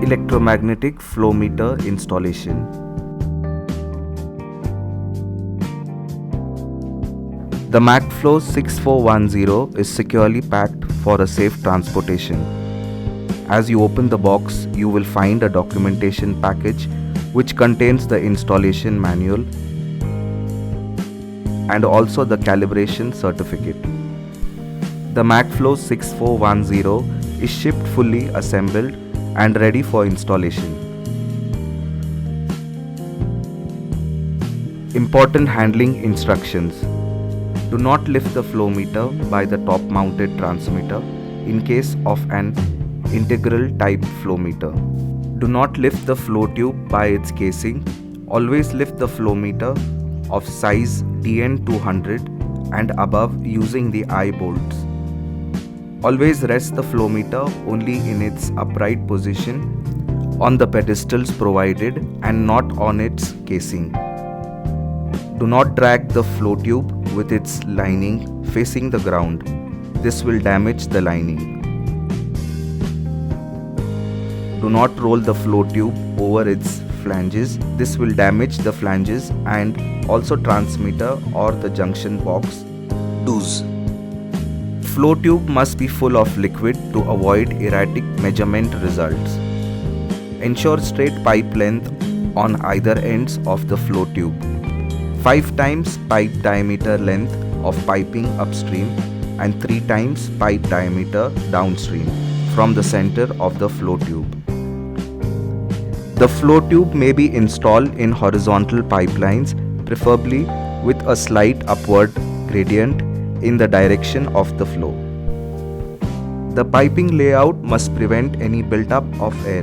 Electromagnetic flow meter installation. The MacFlow 6410 is securely packed for a safe transportation. As you open the box, you will find a documentation package which contains the installation manual and also the calibration certificate. The MacFlow 6410 is shipped fully assembled and ready for installation. Important handling instructions. Do not lift the flow meter by the top mounted transmitter in case of an integral type flow meter. Do not lift the flow tube by its casing. Always lift the flow meter of size DN200 and above using the eye bolts. Always rest the flow meter only in its upright position on the pedestals provided and not on its casing. Do not drag the flow tube with its lining facing the ground. This will damage the lining. Do not roll the flow tube over its flanges. This will damage the flanges and also transmitter or the junction box. Do's. Flow tube must be full of liquid to avoid erratic measurement results. Ensure straight pipe length on either ends of the flow tube. 5 times pipe diameter length of piping upstream and 3 times pipe diameter downstream from the center of the flow tube. The flow tube may be installed in horizontal pipelines, preferably with a slight upward gradient in the direction of the flow. The piping layout must prevent any build-up of air.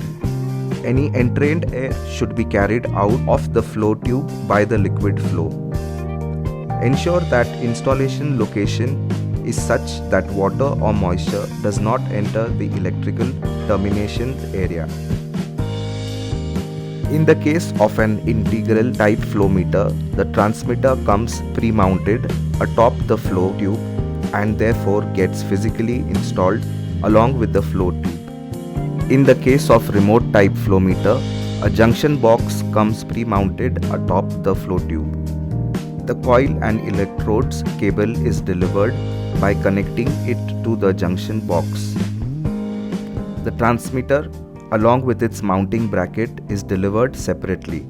Any entrained air should be carried out of the flow tube by the liquid flow. Ensure that installation location is such that water or moisture does not enter the electrical termination area. In the case of an integral type flow meter, the transmitter comes pre-mounted atop the flow tube and therefore gets physically installed along with the flow tube. In the case of remote type flow meter, a junction box comes pre-mounted atop the flow tube. The coil and electrodes cable is delivered by connecting it to the junction box. The transmitter along with its mounting bracket is delivered separately.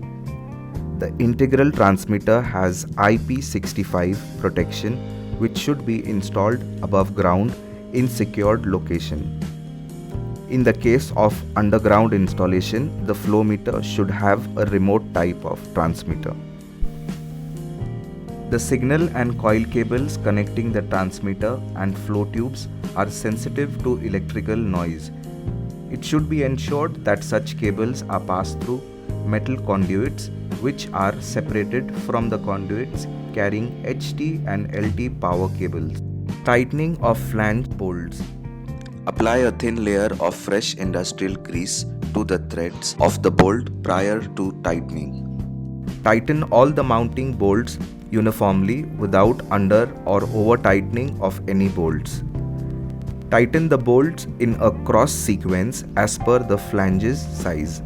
The integral transmitter has IP65 protection which should be installed above ground in secured location. In the case of underground installation, the flow meter should have a remote type of transmitter. The signal and coil cables connecting the transmitter and flow tubes are sensitive to electrical noise. It should be ensured that such cables are passed through metal conduits which are separated from the conduits carrying HT and LT power cables. Tightening of flange bolts. Apply a thin layer of fresh industrial grease to the threads of the bolt prior to tightening. Tighten all the mounting bolts uniformly without under or over tightening of any bolts. Tighten the bolts in a cross sequence as per the flange's size.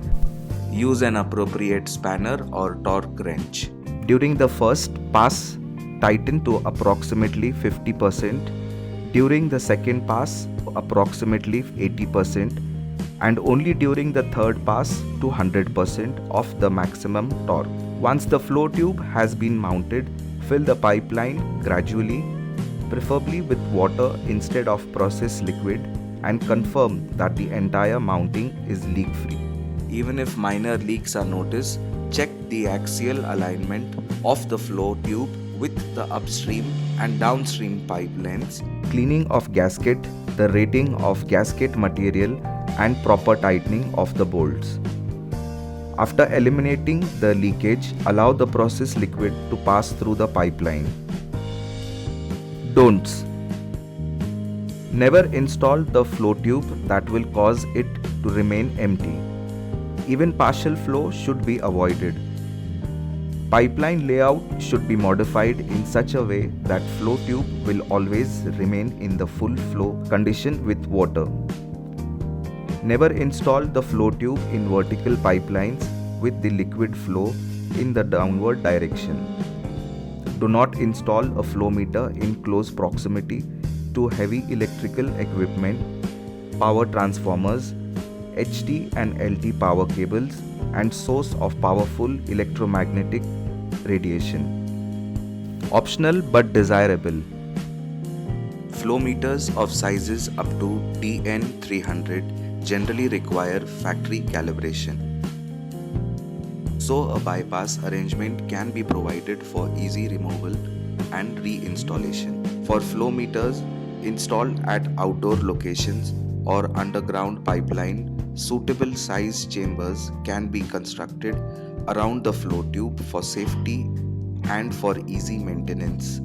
Use an appropriate spanner or torque wrench. During the first pass, tighten to approximately 50%. During the second pass, approximately 80%, and only during the third pass to 100% of the maximum torque. Once the flow tube has been mounted, fill the pipeline gradually, preferably with water instead of processed liquid, and confirm that the entire mounting is leak-free. Even if minor leaks are noticed, check the axial alignment of the flow tube with the upstream and downstream pipe lengths, cleaning of gasket, the rating of gasket material and proper tightening of the bolts. After eliminating the leakage, allow the process liquid to pass through the pipeline. Don'ts. Never install the flow tube that will cause it to remain empty. Even partial flow should be avoided. Pipeline layout should be modified in such a way that flow tube will always remain in the full flow condition with water. Never install the flow tube in vertical pipelines with the liquid flow in the downward direction. Do not install a flow meter in close proximity to heavy electrical equipment, power transformers, HT and LT power cables, and source of powerful electromagnetic radiation. Optional but desirable. Flow meters of sizes up to TN300 generally require factory calibration, so a bypass arrangement can be provided for easy removal and reinstallation. For flow meters installed at outdoor locations or underground pipeline, suitable size chambers can be constructed around the flow tube for safety and for easy maintenance.